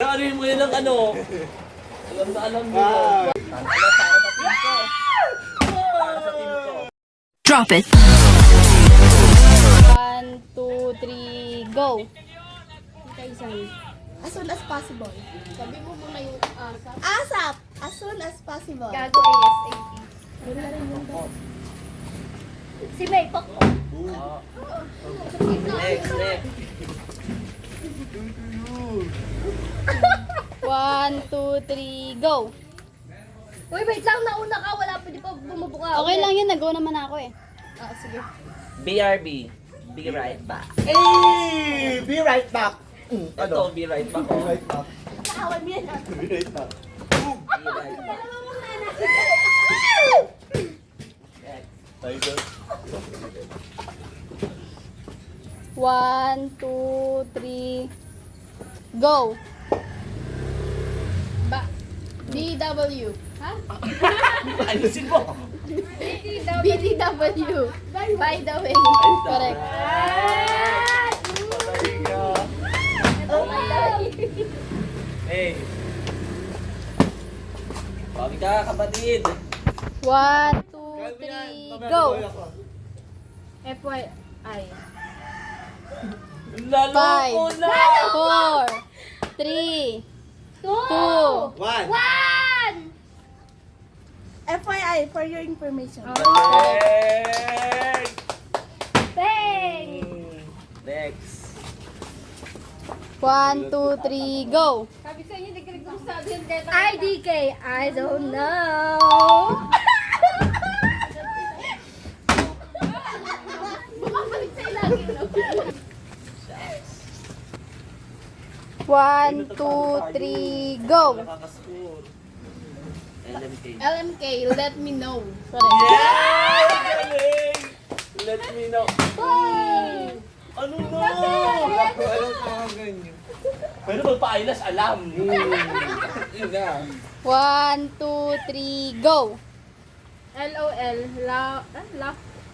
ano mo yun ng ano? Alam na alam mo. Drop it. 1, 2, 3, go! As soon as possible. Sabi mo muna yung asap. ASAP! As soon as possible. Gago ASAP. Si May, pako. Next. 1, 2, 3, go! Uy, wait lang. Nauna ka. Wala pa. Di pa bumubuka. Okay lang yun, nag-go naman ako eh. Ah, sige. BRB. Be right back. Hey! Be right back! Ito, be right back. Be right back. Nakawan mo yan. Be right back. Be right back. Tiger. 1, 2, 3, go! DW. Ha? Ayusin mo. BDW. By the way. Correct. Hey. Bawi ka, kapatid. 1, 2, 3, go! FYI. Lalo 5, na. 4, 3, 2, One! FYI, for your information. Hey. Bang! Next. 1, 2, 3, go! Sabi sa inyo, nagkilig ko sa atin. IDK. I don't know. Bumabalik sa ilagi, no? 1, 2, 3, go! Nakakascore. LMK. LMK, let me know. Correct. Yeah! Galing! Let me know. Ano na? Alam ko mga ganyan. Pero magpa-eyelash, alam. Yun na. 1, 2, 3, go! LOL.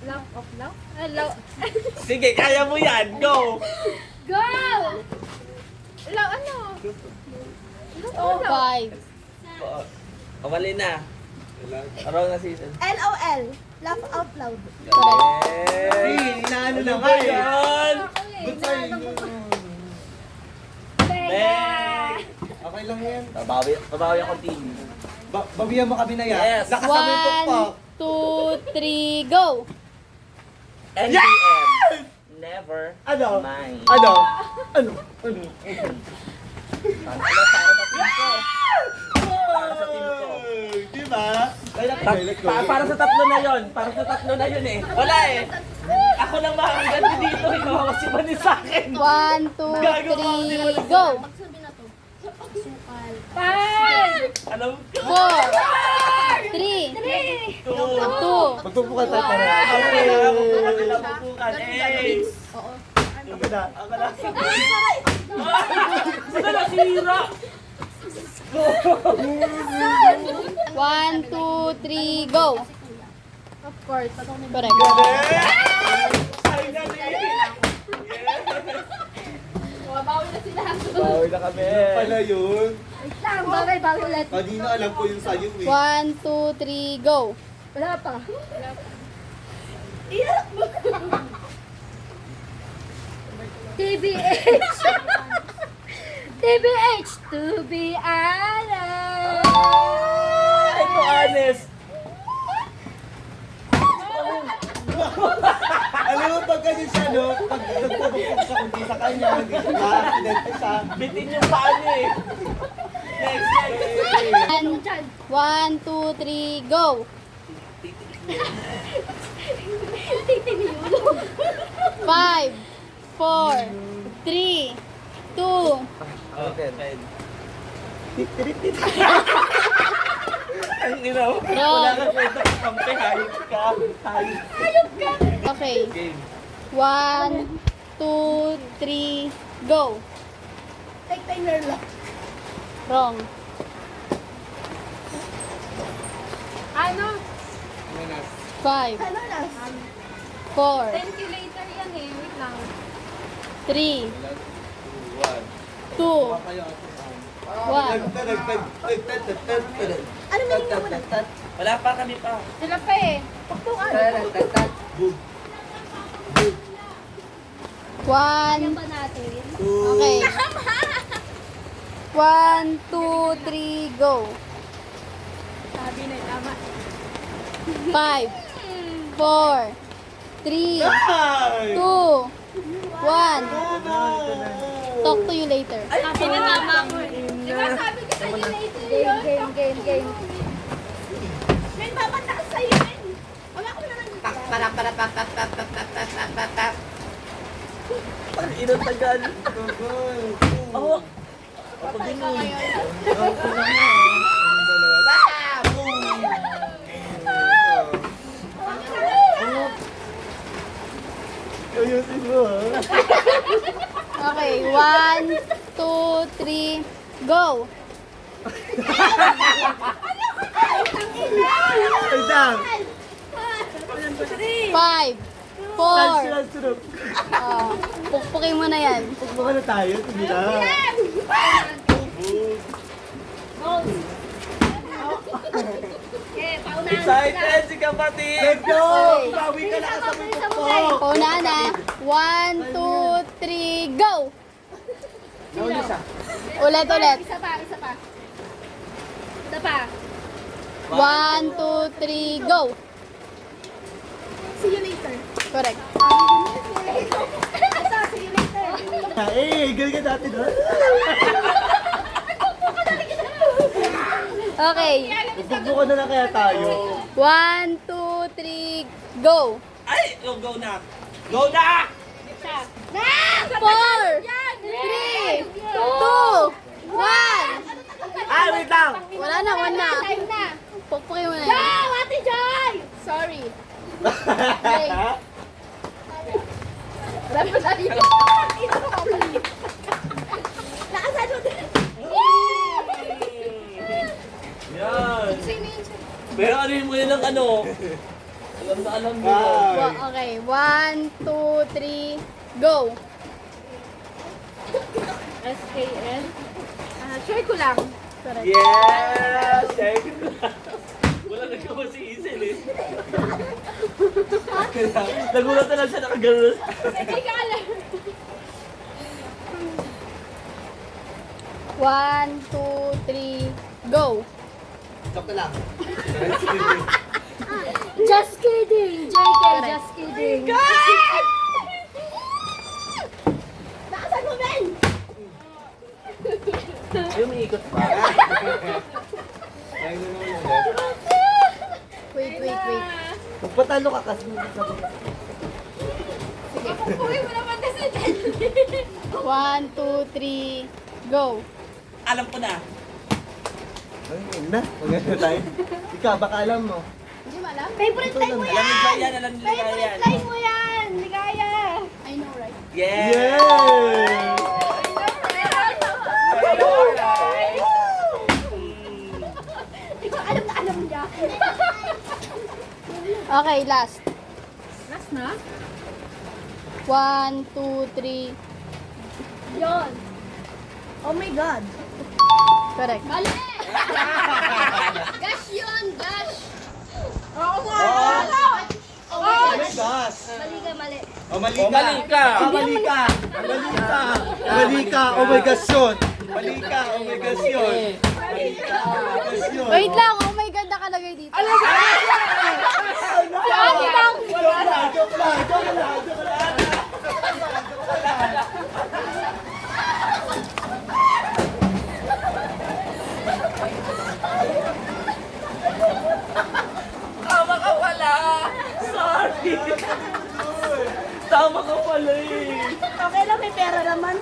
Laugh of love? Hello. Sige, kaya mo yan. Go! Go! Ano? 5, Kamali na. Araw na season. LOL. Laugh out loud. Hey! Inaano Ano na ba nga eh. yan? Good sa'yo. Bang! Okay lang yan. Babawi ako team. Babiyan mo kami na yan. Yes. Nakasabay ko pa. 1, 2, 3, go! NBM. Never Ano? mind. Ano? Para sa team ko. Di ba? Para sa tatlo na yon. Para sa tatlo na yun eh. Wala eh. Ako lang makakaganti dito. Ikaw ako si Mani sa akin. 1, 2, 3, go! Alam ko. 4, 3, 2, Magpupukan tayo para. Okay. Ako lang pupukan. Eh. Ako na. Ako lang. Saan nasira? 1, 2, 3, go! Of course. Correct. Bawi na sila. Bawi na kami. Pala yun. Wait lang. Bawi ulit. Kanina alam ko yung sa'yo eh. 1, 2, 3, go! Wala pa. TBH. TBH to be honest. Ito honest. Alam mo pag ganyan siya no, pag nagpapapag sa kundi sa kanya, na-accident ko siya. Bitin yung paa niya eh. Next. 1, 2, 3, go! 5, 4, 3, 2, Okay. Ang ina mo. Wala kang kwenta kung kampi. Hayop ka. Hayop ka. okay. Game. 1, 2, 3, go! Take timer lang. Wrong. Ano? 5, Ano na? 4, Ventilator yan eh. Wait lang. 3, 2, Ano meaning na muna? Wala pa kami pa. Sila pa eh. Pakpukan. One. Pa natin. Okay. 1, 2, 3, go. Sabi na tama. 5, 4, 3, 2, 1. Talk to you later. Sabi na tama ko eh. Diba sabi ko sa'yo later yun? Game. Men, babataas sa'yo, men. Wala ko na lang. Ang inang tagal. Oh. Ako din yun. Ayusin mo ha. Okay, 1, 2, 3, go. Ay, dang. 5, 4. Sunod. Pukpukin mo na yan. Pagbuka na tayo. Sige na. Okay, paunahan Excited si kapatid. Let's go! Okay. Bawi ka na kasabay ko. Pauna na. 1, 2, 3, go. Ulit. Isa pa. Isa pa. 1, 2, 3, go. See you later. Correct. Ito, see you later. Galing ka dati doon. Okay. Pagbuka na lang kaya tayo. 1, 2, 3, go. Ay, go na. Go na! 4, 3, 2, 1. Ay, wait lang. Wala na, 1 na. Time na. Pukpukin mo na yan. Ate Joy! Sorry. Nakasano din. Yan. Pero ano mo yun ng ano? Alam na alam mo. Okay, 1, 2, 3, go. SKN. Share ko lang. Correct. Yes! Thank you. Wala nagkabasiisin eh. Nagulat na lang siya nakagano'n. Hindi ka alam. 1, 2, 3, go. Stop na lang. Just kidding. JK, just kidding. Nakasano, men. Yung umiikot pa. Ayun na naman ulit. Wait. Magpatalo ka kasi. Uy, mo naman kasi. 1, 2, 3, go. Alam ko na. Ay, yun na. Maganda tayo. Ikaw, baka alam mo. Favorite line mo Alam yan. ni Jaya, alam ni Jaya Favorite yan. line mo yan. Ligaya. I know, right? Yeah! Yay! Di ba alam na alam niya. Okay, last. Last na? 1, 2, 3, Yon. Oh my God. correct. Mali! Gash yun, gash. Oo nga. Oh my gosh! Mali ka, mali. Oh, mali Oh, ka. mali ka. Ah, mali ka. Mali ka. Mali ka. Oh my gosh yun. Mali ka. Oh my gosh yun. Mali ka. Oh my gosh yun. Wait lang, oh my God, nakalagay dito. Joke lang. Tama ka pala! Sorry! Tama ka pala eh! Okay lang, may pera naman.